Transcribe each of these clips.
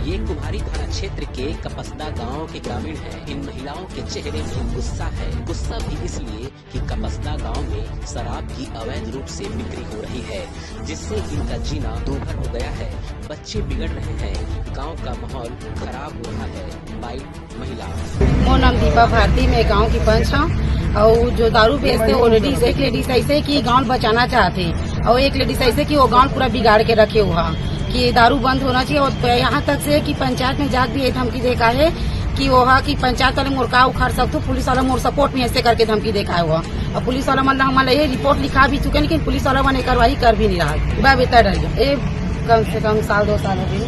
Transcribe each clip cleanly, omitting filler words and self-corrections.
ये कुम्हारी थाना क्षेत्र के कपसदा गांव के ग्रामीण हैं। इन महिलाओं के चेहरे में गुस्सा है। गुस्सा भी इसलिए कि कपसदा गांव में शराब की अवैध रूप से बिक्री हो रही है, जिससे इनका जीना दूभर हो गया है। बच्चे बिगड़ रहे हैं, गांव का माहौल खराब हो रहा है। बाइट महिला। मोर नाम दीपा भारती, मैं गांव की पंच हूँ। और जो दारू बेचते वो लेडीज, एक लेडीज ऐसे कि गांव बचाना चाहते और एक लेडीज ऐसे कि वो गांव पूरा बिगाड़ के रखे हुआ कि दारू बंद होना चाहिए। और यहाँ तक से कि पंचायत में जाके भी धमकी देखा है कि वो कि पंचायत वाले मोर का उखाड़ सकते, पुलिस वाला मोर सपोर्ट में ऐसे करके धमकी देखा हुआ। और पुलिस वाला मतलब हमारा ये रिपोर्ट लिखा भी चुके, लेकिन पुलिस वाला मैंने कार्रवाई कर भी नहीं रहा। बेहतर है कम से कम साल 2 साल हो गए,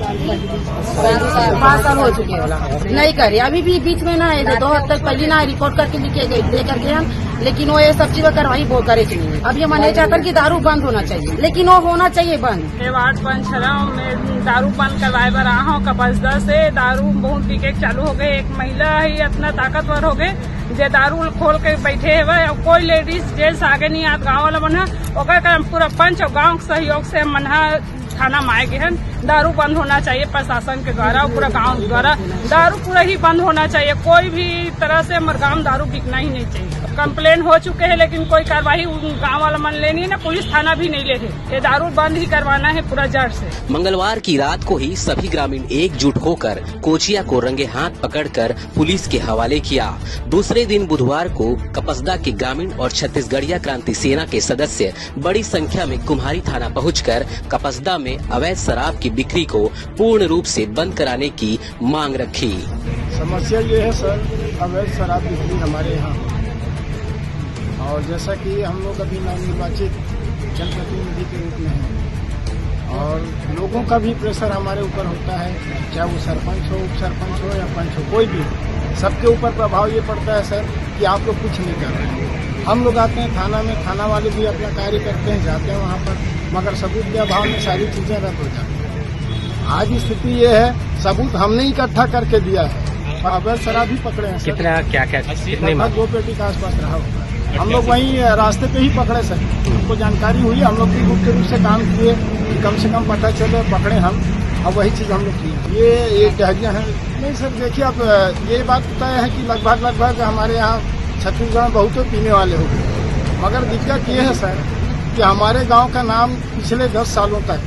5 साल हो चुके वाला नहीं करे। अभी भी बीच में ना है 2 हफ्ते पहले ना रिपोर्ट करके लिखे गए दे करके हम, लेकिन वो ये सब चीज कार्रवाई वो करे चाहिए। अभी हम नहीं चाहते कि दारू बंद होना चाहिए, लेकिन वो होना चाहिए बंद। वार्ड पंच में दारू बंद करवाए बर रहा हूँ। कपसदा से दारू बहुत बिके चालू हो गए। एक महिला ही इतना ताकतवर हो गए जे दारू खोल के बैठे है। कोई लेडीज जेंट्स आगे नहीं आत। गाँव वाला मन है पूरा पंच और गाँव के सहयोग से मना थाना में आए गए हैं। दारू बंद होना चाहिए प्रशासन के द्वारा और पूरा गांव द्वारा। दारू पूरा ही बंद होना चाहिए। कोई भी तरह से हमारे गाँव दारू बिकना ही नहीं चाहिए। कंप्लेन हो चुके हैं, लेकिन कोई कार्रवाई गांव वाला मन लेनी है ना, पुलिस थाना भी नहीं ले रहे। ये दारू बंद ही करवाना है पूरा जड़ से। मंगलवार की रात को ही सभी ग्रामीण एकजुट होकर कोचिया को रंगे हाथ पकड़कर पुलिस के हवाले किया। दूसरे दिन बुधवार को कपसदा के ग्रामीण और छत्तीसगढ़िया क्रांति सेना के सदस्य बड़ी संख्या में कुम्हारी थाना पहुंचकर कपसदा में अवैध शराब की बिक्री को पूर्ण रूप से बंद कराने की मांग रखी। समस्या ये है सर, अवैध शराब बिक्री हमारे यहाँ, और जैसा कि हम लोग अभी नवनिर्वाचित जनप्रतिनिधि के रूप में हैं और लोगों का भी प्रेशर हमारे ऊपर होता है, चाहे वो सरपंच हो, उप सरपंच हो या पंच हो, कोई भी, सबके ऊपर प्रभाव ये पड़ता है सर कि आप लोग कुछ नहीं कर रहे हैं। हम लोग आते हैं थाना में, थाना वाले भी अपना कार्य करते हैं, जाते हैं वहाँ पर, मगर सबूत के अभाव में सारी चीजें रद्द हो जाती हैं। आज स्थिति ये है, सबूत हमने इकट्ठा करके दिया है और अवैध शराब भी पकड़े हैं। कितना क्या कितने 2 पेटी के आसपास रहा होगा। हम लोग वहीं रास्ते पे ही पकड़े सर, हमको जानकारी हुई, हम लोग भी गुप्त रूप से काम किए कि कम से कम पता चले, पकड़े हम, और वही चीज हम लोग की। ये डहरिया है नहीं सर। देखिए अब ये बात तय है कि लगभग हमारे यहाँ छत्तीसगढ़ में बहुत पीने वाले हो गए, मगर दिक्कत ये है सर कि हमारे गांव का नाम पिछले 10 सालों तक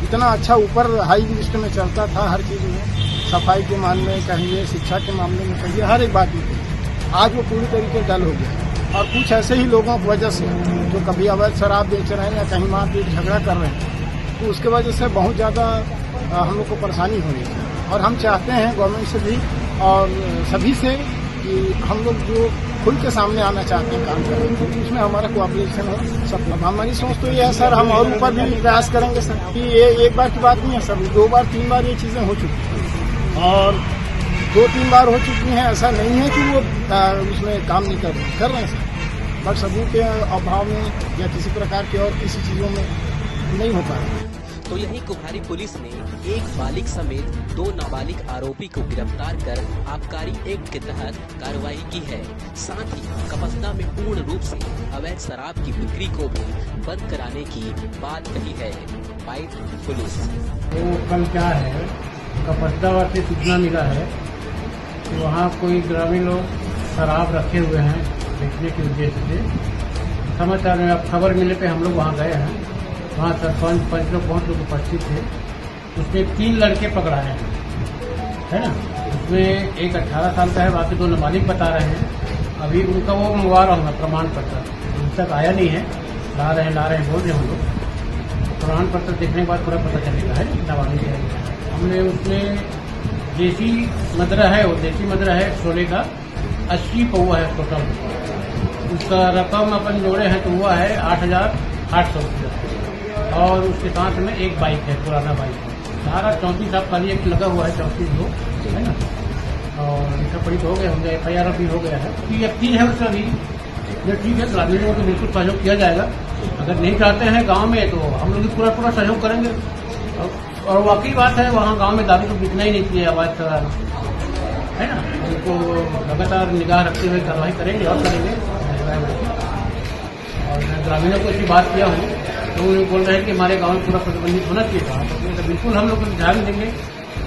इतना अच्छा ऊपर हाई लिस्ट में चलता था, हर चीज में, सफाई के मामले में कहिए, शिक्षा के मामले में कहिए, हर एक बात में। आज वो पूरी तरीके से डल हो गया और कुछ ऐसे ही लोगों की वजह से जो कभी अवैध शराब बेच रहे हैं या कहीं मारपीट झगड़ा कर रहे हैं, तो उसके वजह से बहुत ज़्यादा हम लोग को परेशानी हो रही है। और हम चाहते हैं गवर्नमेंट से भी और सभी से कि हम लोग जो खुल के सामने आना चाहते हैं काम करें, क्योंकि उसमें हमारा कोऑपरेशन हो सब। हमारी सोच तो ये है सर, हम और ऊपर भी प्रयास करेंगे सर कि ये एक बार की बात नहीं है सर, 2 बार 3 बार ये चीज़ें हो चुकी हैं और 2-3 बार हो चुकी हैं। ऐसा नहीं है कि वो उसमें काम नहीं कर रहे हैं सर, बट सबूत के अभाव में या किसी प्रकार के और किसी चीज़ों में नहीं हो पा रहा। तो यही कुम्हारी पुलिस ने एक बालिग समेत 2 नाबालिग आरोपी को गिरफ्तार कर आबकारी एक्ट के तहत कार्रवाई की है। साथ ही कपसदा में पूर्ण रूप से अवैध शराब की बिक्री को भी बंद कराने की बात कही है। Byte police. वो कल क्या है, कपसदा से सूचना मिला है कि वहाँ कोई ग्रामीण लोग शराब रखे हुए हैं बेचने के उद्देश्य से। समाचार में अब खबर मिलने पे हम लोग वहाँ गए हैं। वहाँ सरपंच पंच लोग बहुत लोग उपस्थित थे। उसमें 3 लड़के पकड़ाए हैं, है ना। उसमें एक 18 साल का है, बाकी 2 नाबालिग बता रहे हैं। अभी उनका वो मंगवा रहा हूँ प्रमाण पत्र, अभी तक आया नहीं है। ला रहे हैं बोल रहे हम लोग। प्रमाण पत्र देखने के बाद पूरा पता चलेगा है नाबालिग है। हमने उसमें देसी मदरा है, वो देसी मदरा है 16 का 80 पौवा है टोटल। उसका रकम अपन जोड़े हैं तो हुआ है 8,800 रुपया। और उसके साथ में एक बाइक है, पुराना बाइक है। सारा 34 साल खाली एक लगा हुआ है, 34 लोग है ना। और इसका पड़ी हो गया होंगे, FIR भी हो गया है। व्यक्ति है उसका भी ये ठीक है। ग्रामीणों को बिल्कुल सहयोग किया जाएगा। अगर नहीं चाहते हैं गाँव में तो हम लोग पूरा सहयोग करेंगे। और वाकई बात है, वहाँ गाँव में दारू तो बिकना ही नहीं चाहिए, अवैध शराब है ना। उनको लगातार निगाह रखते हुए कार्रवाई करेंगे और करेंगे। और मैं ग्रामीणों को इसकी बात किया हूँ तो वो बोल रहे हैं कि हमारे गाँव में पूरा प्रतिबंधित होना चाहिए था। तो बिल्कुल हम लोग ध्यान देंगे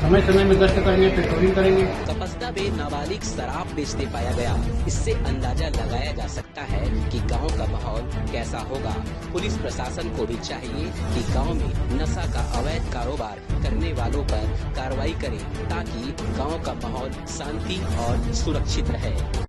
समय समय में गश्त करेंगे, पेट्रोलिंग करेंगे। कपस्दा में नाबालिग शराब बेचते पाया गया। इससे अंदाजा लगाया जा सकता है कि गांव का माहौल कैसा होगा। पुलिस प्रशासन को भी चाहिए कि गांव में नशा का अवैध कारोबार करने वालों पर कार्रवाई करे ताकि गांव का माहौल शांति और सुरक्षित रहे।